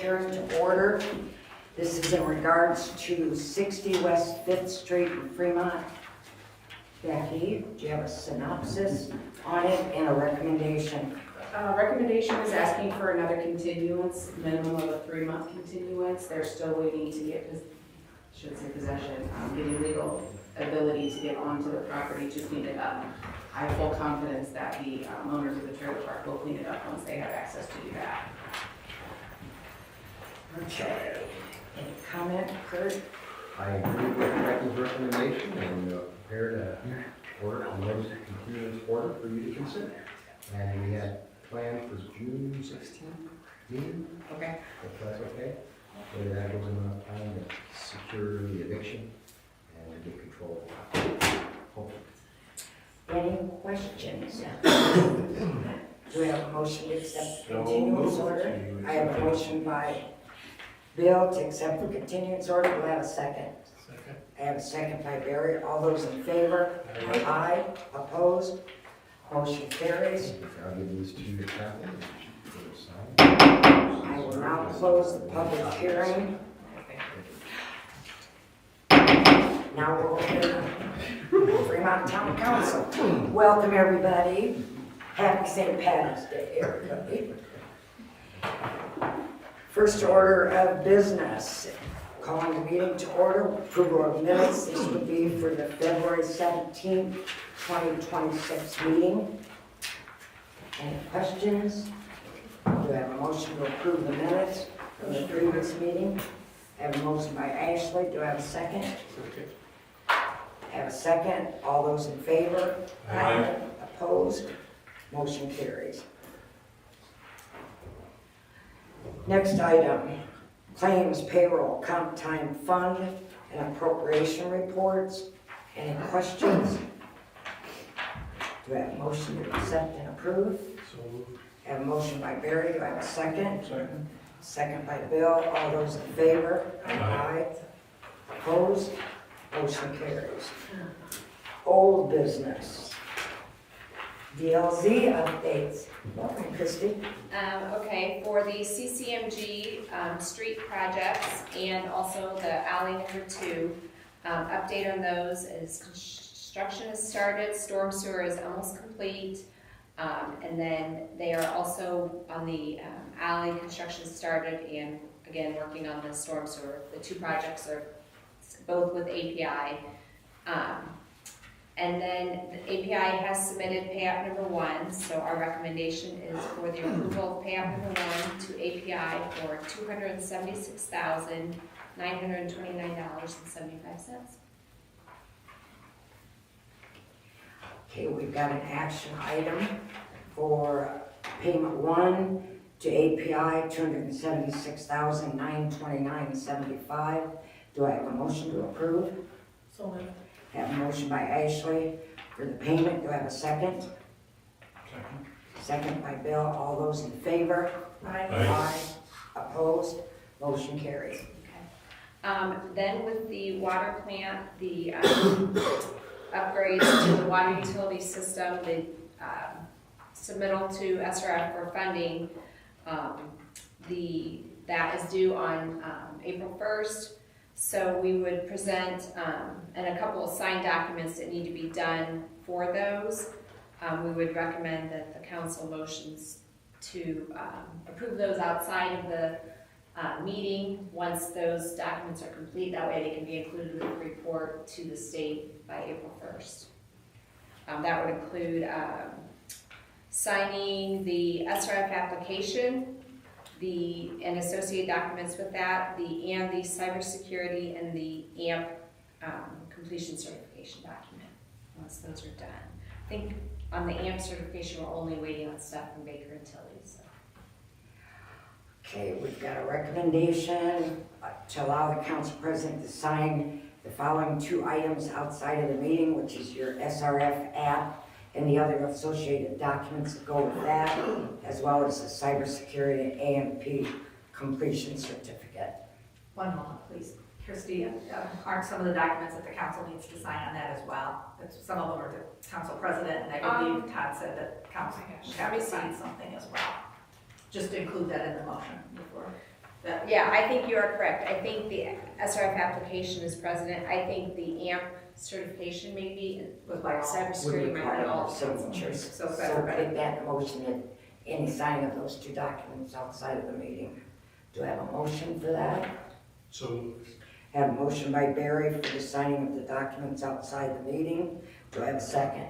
hearing to order. This is in regards to 60 West 5th Street in Fremont. Becky, do you have a synopsis on it and a recommendation? Recommendation is asking for another continuance, minimum of a 3-month continuance. They're still waiting to get, possession, getting legal ability to get onto the property to clean it up. I have full confidence that the owners of the trailer park will clean it up once they have access to do that. Okay. Any comment, Kurt? I agree with Becky's recommendation and prepared a order, a notice of continuance order for you to consider. And we had planned for June 16th meeting, Okay. if that's okay. Whether that gives them enough time to secure the eviction and get control. Hopefully. Any questions? Do we have a motion to accept the continuance order? I have a motion by Bill to accept the continuance order. Do I have a second? Second. I have a second by Barry. All those in favor? Aye. Aye. Opposed? Motion carries. I'll give these to you, Kathy. I will now close the public hearing. Now we'll open Fremont Town Council. Welcome, everybody. Happy St. Patty's Day, everybody. First order of business, calling the meeting to order, approval of minutes. This would be for the February 17th, 2026 meeting. Any questions? Do I have a motion to approve the minutes from the previous meeting? I have a motion by Ashley. Do I have a second? Second. I have a second. All those in favor? Aye. Opposed? Motion carries. Next item, claims, payroll, comp time fund, and appropriation reports. Any questions? Do I have a motion to accept and approve? So moved. I have a motion by Barry. Do I have a second? Second. Second by Bill. All those in favor? Aye. Opposed? Motion carries. Old business. DLZ updates. Welcome, Christie. Okay, for the CCMG street projects and also the alley number 2, update on those is construction has started, storm sewer is almost complete, and then they are also on the alley construction started and again working on the storm sewer. The 2 projects are both with API. And then the API has submitted payout number 1, so our recommendation is for the approval of payout number 1 to API for $276,929.75. Okay, we've got an action item for payment 1 to API, $276,929.75. Do I have a motion to approve? So moved. I have a motion by Ashley for the payment. Do I have a second? Second. Second by Bill. All those in favor? Aye. Opposed? Motion carries. Okay. Then with the water plant, the upgrades to the water utility system, the submittal to SRF for funding, that is due on April 1st. So we would present, and a couple of signed documents that need to be done for those. We would recommend that the council motions to approve those outside of the meeting once those documents are complete. That way they can be included in the report to the state by April 1st. That would include signing the SRF application, and associated documents with that, and the cybersecurity and the AMP completion certification document, once those are done. I think on the AMP certification, we're only waiting on stuff from Baker and Tilly, so. Okay, we've got a recommendation to allow the council president to sign the following 2 items outside of the meeting, which is your SRF app and the other associated documents that go with that, as well as the cybersecurity AMP completion certificate. One moment, please. Christie, aren't some of the documents that the council needs to sign on that as well? Some of them are the council president, and I believe Todd said that council should have to sign something as well. Just to include that in the motion before, that Yeah, I think you are correct. I think the SRF application is president. I think the AMP certification maybe, Was by all. cybersecurity Would might require be more all. signatures. So So everybody- put that motion in, any signing of those two documents outside of the meeting. Do I have a motion for that? So, Have a motion by Barry for the signing of the documents outside the meeting. Do I have a second?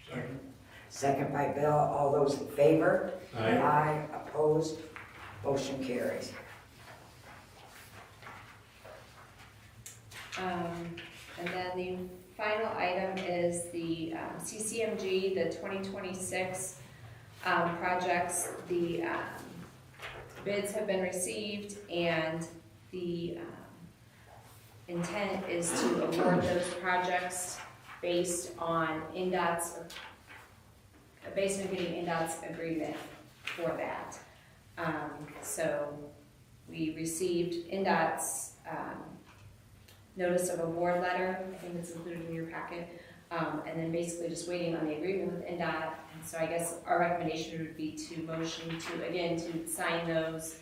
second. Second by Bill. All those in favor? Aye. Aye, opposed, motion carries. And then the final item is the CCMG, the 2026 projects. The bids have been received, and the intent is to award those projects based on NDOT's, based on getting NDOT's agreement for that. So we received NDOT's notice of award letter, I think it's included in your packet, and then basically just waiting on the agreement with NDOT. And so I guess our recommendation would be to motion to, again, to sign those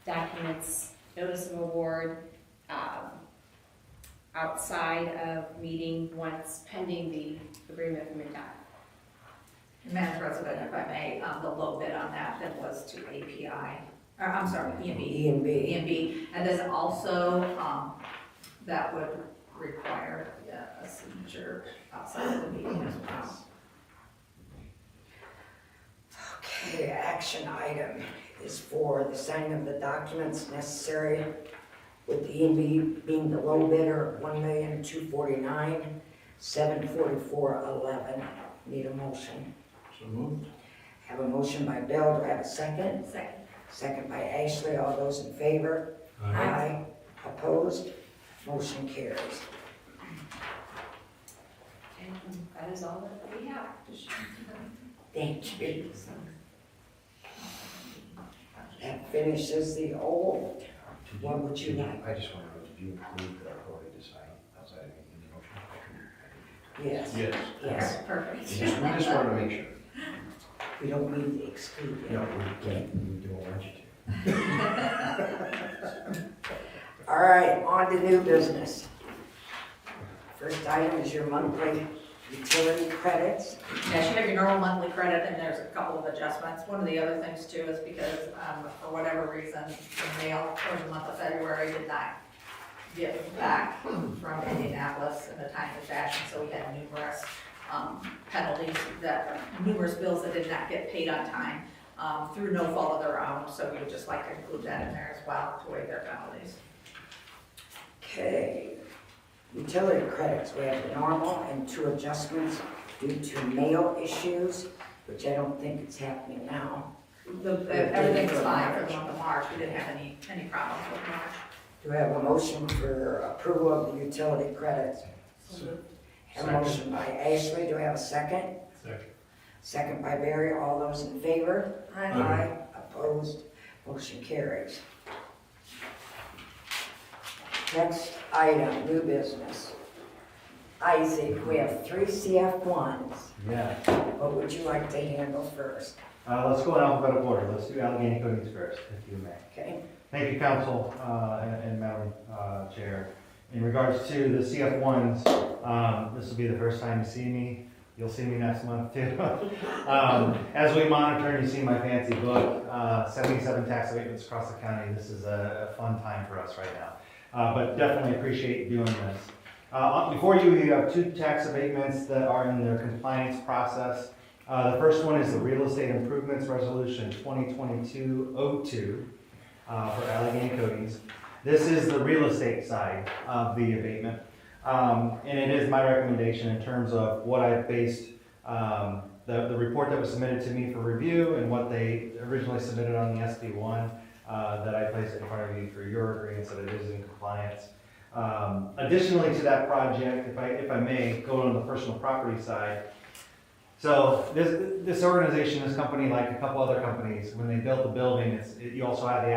documents, notice of award, outside of meeting once pending the agreement from NDOT. Madam President, if I may, the low bid on that then was to API, or I'm sorry, E&B. E&B. E&B, and then also, that would require a signature outside of the meeting as well. Okay, action item is for the signing of the documents necessary with the E&B being the low bidder, $1,249,744.11. Need a motion. So moved. Have a motion by Bill, do I have a second? Second. Second by Ashley, all those in favor? Aye. Opposed? Motion carries. And that is all that we have. Thank you. That finishes the old. What would you like? I just want to know, did you include the authority to sign outside of the motion? Yes. Yes. Yes, Perfect. We just wanted to make sure. we don't need to exclude it. No, we don't want you to. All right, on to new business. First item is your monthly utility credits. Yes, you have your normal monthly credit, and there's a couple of adjustments. One of the other things too is because, for whatever reason, the mail for the month of February did not get back from Indianapolis in a timely fashion, so we had numerous penalties numerous bills that did not get paid on time, through no fault of their own, so we would just like to include that in there as well to waive their penalties. Okay, utility credits, we have the normal and two adjustments due to mail issues, which I don't think it's happening now. Everything's fine for the month of March, we didn't have any problems with March. Do I have a motion for approval of the utility credits? Have a motion by Ashley, do I have a second? Second. Second by Barry, all those in favor? Aye. Opposed, motion carries. Next item, new business. Isaac, we have 3 CF1s. Yeah, What would you like to handle first? let's go in alphabetical order. Let's do Allegheny Coatings first, if you may. Okay, Thank you, Council and Madam Chair. In regards to the CF1s, this will be the first time you see me. You'll see me next month too. As we monitor, and you see my fancy book, 77 tax abatements across the county. This is a fun time for us right now. But definitely appreciate doing this. Before you, you have 2 tax abatements that are in their compliance process. The first one is the Real Estate Improvements Resolution 2022-02 for Allegheny Coatings. This is the real estate side of the abatement. And it is my recommendation in terms of what I've based the report that was submitted to me for review and what they originally submitted on the SB1 that I placed in front of you for your agreement so that it is in compliance. Additionally to that project, if I may, go on the personal property side. So this organization, this company, like a couple other companies, when they built the building, you also have the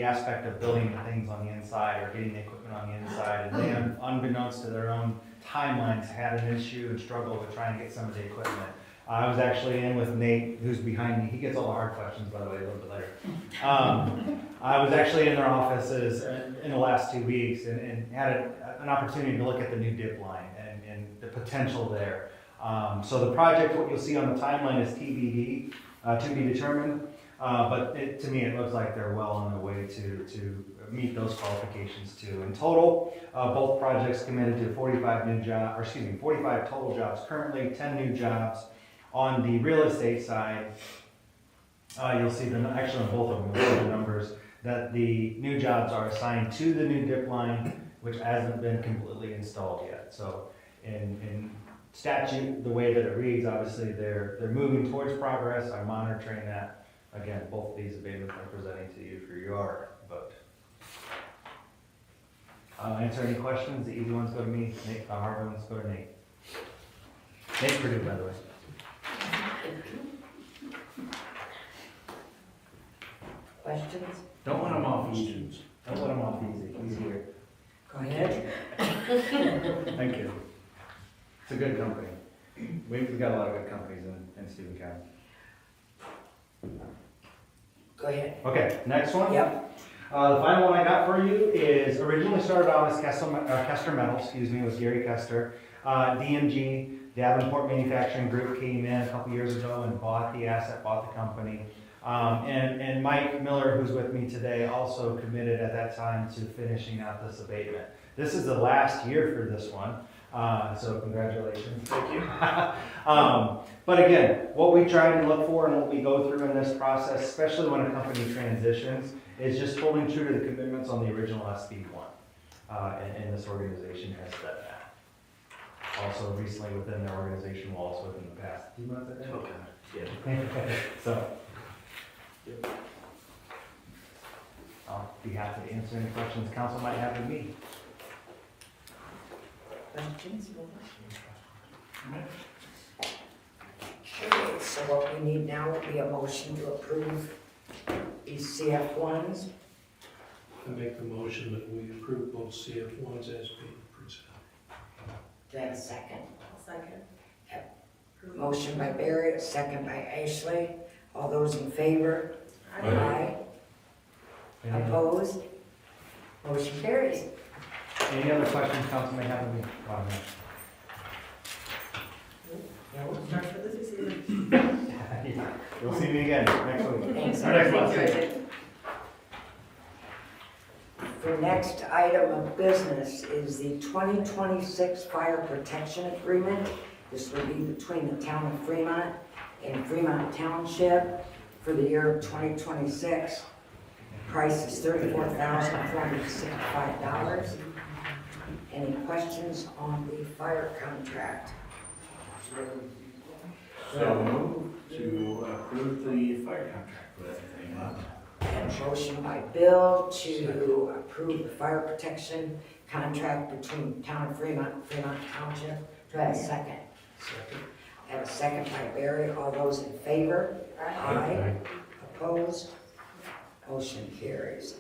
aspect of building the things on the inside or getting the equipment on the inside. And they, unbeknownst to their own timelines, had an issue and struggled with trying to get some of the equipment. I was actually in with Nate, who's behind me. He gets all the hard questions, by the way, a little bit later. I was actually in their offices in the last 2 weeks and had an opportunity to look at the new dip line and the potential there. So the project, what you'll see on the timeline is TBD, to be determined. But to me, it looks like they're well on their way to meet those qualifications too. In total, both projects committed to 45 total jobs currently, 10 new jobs. On the real estate side, you'll see actually on both of them, you'll see the numbers, that the new jobs are assigned to the new dip line, which hasn't been completely installed yet. So in statute, the way that it reads, obviously they're moving towards progress. I'm monitoring that. Again, both of these abatements I'm presenting to you for your vote. I'll answer any questions. The easy ones go to me. Nate, the hard ones go to Nate. Nate Purdue, by the way. Questions? Don't let them off easy. Don't let them off easy. He's here. Go ahead. Thank you. It's a good company. We've got a lot of good companies in Stephen County. Go ahead. Okay, next one. Yep. The final one I got for you is originally started out as Kester Metal, with Gary Kester. DMG, Davenport Manufacturing Group, came in a couple years ago and bought the asset, bought the company. And Mike Miller, who's with me today, also committed at that time to finishing out this abatement. This is the last year for this one, so congratulations. Thank you. But again, what we try to look for and what we go through in this process, especially when a company transitions, is just holding true to the commitments on the original SB1. And this organization has said that. Also recently within their organization walls within the past few months, I think. Okay, yeah. So, I'll be happy to answer any questions council might have of me. Questions? Okay, so what we need now would be a motion to approve these CF1s. I make the motion that we approve both CF1s as being presented. Do I have a second? Second. Motion by Barry, second by Ashley. All those in favor? Aye. Opposed? Motion carries. Any other questions council may have of me? You'll see me again next week. Thanks. Or next month. The next item of business is the 2026 Fire Protection Agreement. This will be between the town of Fremont and Fremont Township for the year of 2026. Price is $34,465. Any questions on the fire contract? So move to approve the fire contract with Fremont. And motion by Bill to approve the fire protection contract between town of Fremont and Fremont Township. Do I have a second? Second. I have a second by Barry. All those in favor? Aye. Opposed? Motion carries.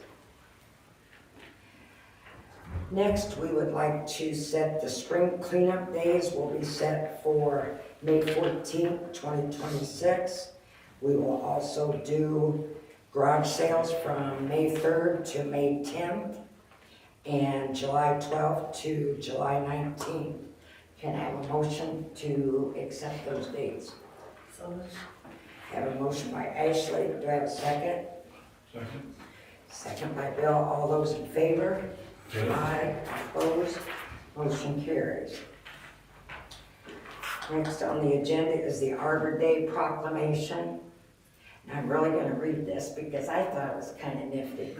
Next, we would like to set the spring cleanup days will be set for May 14th, 2026. We will also do garage sales from May 3rd to May 10th and July 12th to July 19th. Can I have a motion to accept those dates? So I have a motion by Ashley. Do I have a second? Second. Second by Bill. All those in favor? Aye. Opposed? Motion carries. Next on the agenda is the Arbor Day proclamation. And I'm really going to read this because I thought it was kind of nifty.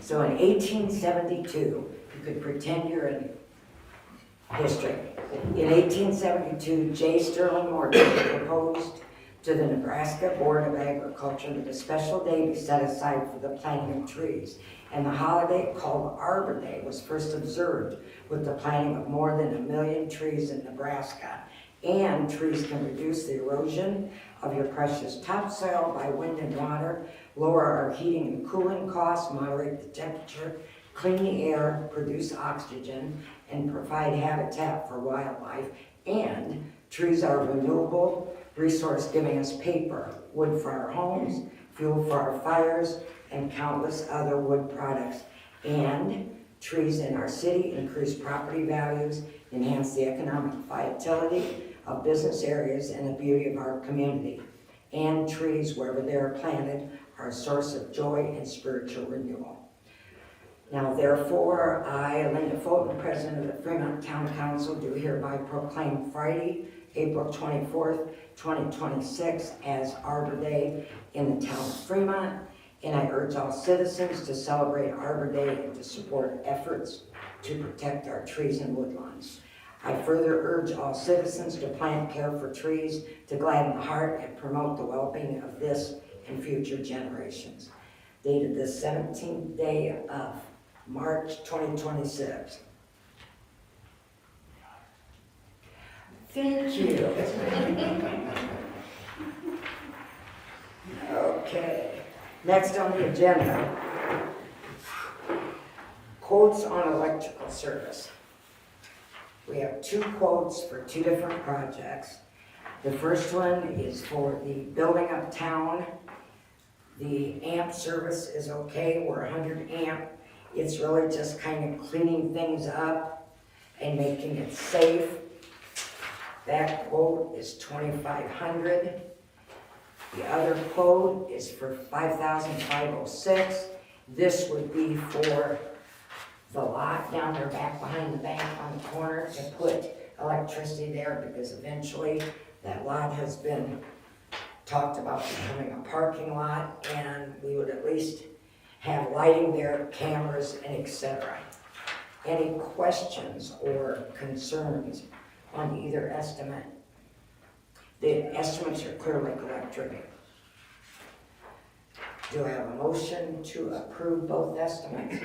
So in 1872, you could pretend you're in history. In 1872, J. Sterling Morgan proposed to the Nebraska Board of Agriculture that a special day be set aside for the planting of trees. And the holiday called Arbor Day was first observed with the planting of more than 1 million trees in Nebraska. And trees can reduce the erosion of your precious topsoil by wind and water, lower our heating and cooling costs, moderate the temperature, clean the air, produce oxygen, and provide habitat for wildlife. And trees are renewable resource giving us paper, wood for our homes, fuel for our fires, and countless other wood products. And trees in our city increase property values, enhance the economic vitality of business areas and the beauty of our community. And trees, wherever they are planted, are a source of joy and spiritual renewal. Now therefore, I, Linda Fulton, President of the Fremont Town Council, do hereby proclaim Friday, April 24th, 2026 as Arbor Day in the town of Fremont, and I urge all citizens to celebrate Arbor Day and to support efforts to protect our trees and woodlands. I further urge all citizens to plant, care for trees, to gladden the heart and promote the well-being of this and future generations. Dated the 17th day of March 2026. Thank you. Okay, next on the agenda, quotes on electrical service. We have 2 quotes for 2 different projects. The first one is for the building uptown. The amp service is okay, we're 100 amp. It's really just kind of cleaning things up and making it safe. That quote is $2,500. The other quote is for $5,506. This would be for the lot down there back behind the bank on the corner to put electricity there, because eventually that lot has been talked about becoming a parking lot, and we would at least have lighting there, cameras, and etc. Any questions or concerns on either estimate? The estimates are clearly electric. Do I have a motion to approve both estimates?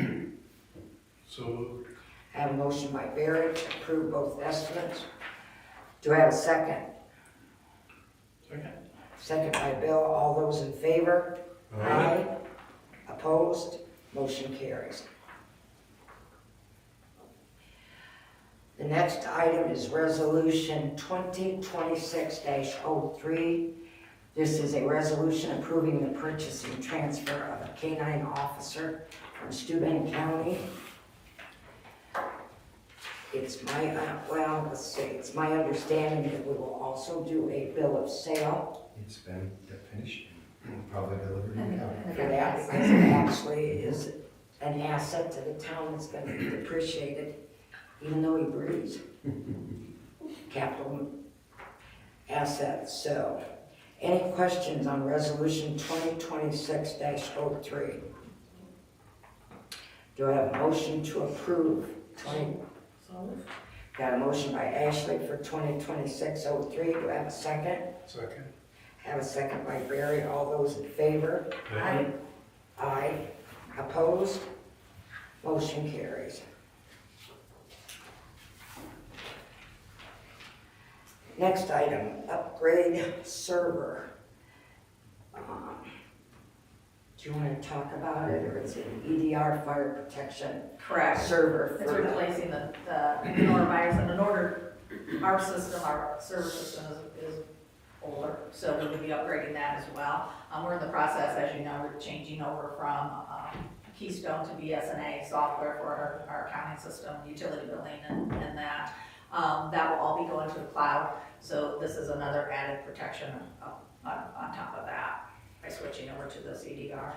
So moved. I have a motion by Barry to approve both estimates. Do I have a second? Second. Second by Bill. All those in favor? Aye. Opposed? Motion carries. The next item is Resolution 2026-03. This is a resolution approving the purchase and transfer of a K-9 officer from Steuben County. It's my, it's my understanding that we will also do a bill of sale It's been finished and probably delivered in county. for that, because it actually is an asset to the town that's gonna be depreciated, even though he breathes. Capital assets. So, any questions on Resolution 2026-03? Do I have a motion to approve 20? Got a motion by Ashley for 2026-03. Do I have a second? Second. Have a second by Barry. All those in favor? Aye. Aye. Opposed? Motion carries. Next item, upgrade server. Do you want to talk about it, or is it an EDR fire protection Correct. server? It's for the- replacing the norovirus, and in order, our system, our server system is older, so we would be upgrading that as well. We're in the process, as you know, we're changing over from Keystone to BSNA software for our accounting system, utility billing and that. That will all be going to the cloud, so this is another added protection on top of that by switching over to this EDR.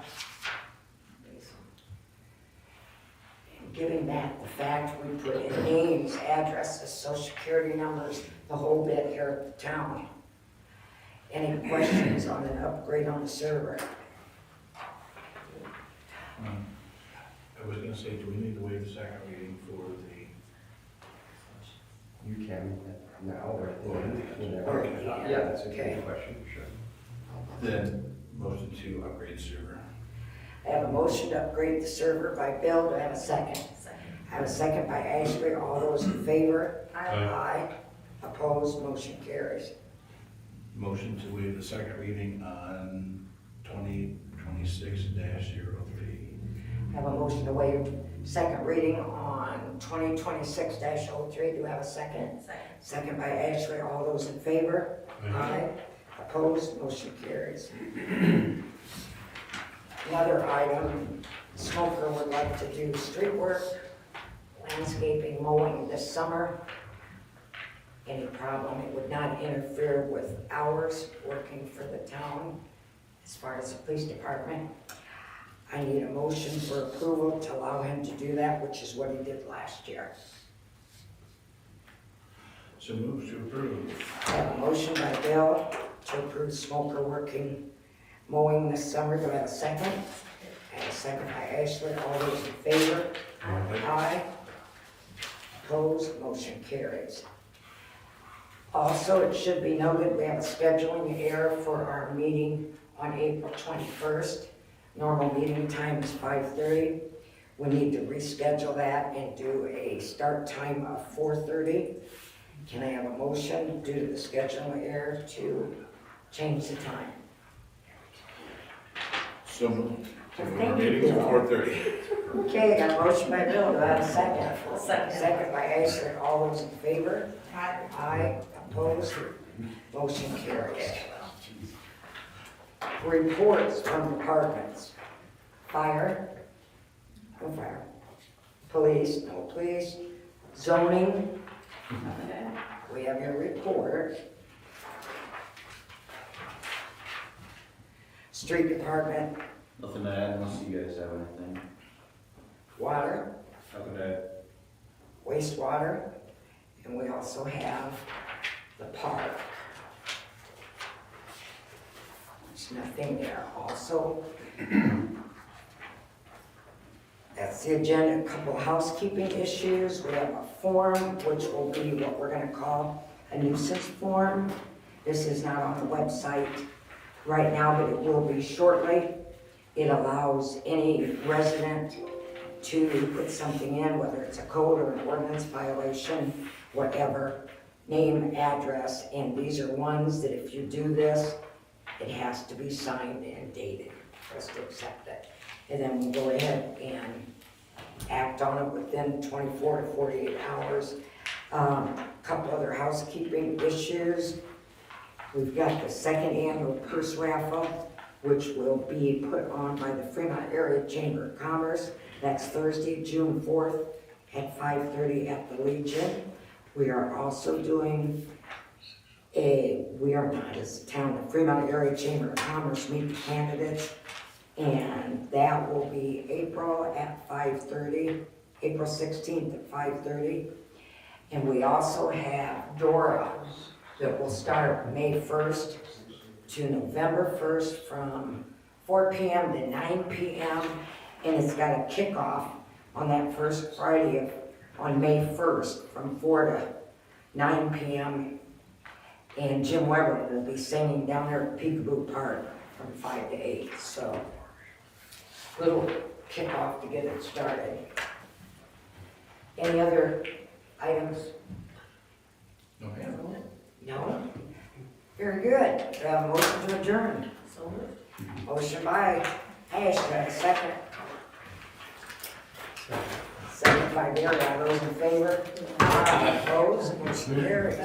Giving back the fact we put in names, addresses, social security numbers, the whole bit here at the town. Any questions on an upgrade on the server? I was gonna say, do we need to waive the second reading for the? You can now or at the end, whenever. Or at the end, Yeah, that's a okay. good question, sure. Then, motion to upgrade the server. I have a motion to upgrade the server by Bill. Do I have a second? Second. I have a second by Ashley. All those in favor? Aye. Aye. Opposed? Motion carries. Motion to waive the second reading on 2026-03. I have a motion to waive second reading on 2026-03. Do I have a second? Second. Second by Ashley. All those in favor? Aye. Opposed, motion carries. Another item, Smoker would like to do street work, landscaping, mowing this summer. Any problem, it would not interfere with hours working for the town as far as the police department. I need a motion for approval to allow him to do that, which is what he did last year. So move to approve. I have a motion by Bill to approve Smoker working, mowing this summer. Do I have a second? And a second by Ashley. All those in favor? Aye. Opposed, motion carries. Also, it should be noted, we have a scheduling error for our meeting on April 21st. Normal meeting time is 5:30. We need to reschedule that and do a start time of 4:30. Can I have a motion due to the scheduling error to change the time? So moved. Thank Our you, meeting's at Bill. 4:30. Okay, I got a motion by Bill, do I have a second? Second. Second by Ashley, all those in favor? Aye. Aye, opposed, motion carries. Reports from departments. Fire, no fire. Police, no police. Zoning, we have your report. Street department, Nothing to add unless you guys have anything. water, Nothing to add. wastewater, and we also have the park. There's nothing there. Also, that's the agenda. A couple of housekeeping issues. We have a form, which will be what we're gonna call a nuisance form. This is not on the website right now, but it will be shortly. It allows any resident to put something in, whether it's a code or an ordinance violation, whatever, name, address, and these are ones that if you do this, it has to be signed and dated for us to accept it. And then we'll go ahead and act on it within 24 to 48 hours. Couple other housekeeping issues. We've got the second annual purse raffle, which will be put on by the Fremont Area Chamber of Commerce. That's Thursday, June 4th at 5:30 at the Legion. We are also doing we are not as a town, the Fremont Area Chamber of Commerce meet the candidates, and that will be April at 5:30, April 16th at 5:30. And we also have Dora that will start May 1st to November 1st from 4 p.m. to 9 p.m. And it's got a kickoff on that first Friday on May 1st from 4 to 9 p.m. And Jim Weber will be singing down there at Peekaboo Park from 5 to 8. So, little kickoff to get it started. Any other items? No, ma'am. No? Very good. We have a motion to adjourn. So moved. Motion by Ashley, second. Second by Gary, all those in favor? Opposed, motion carries.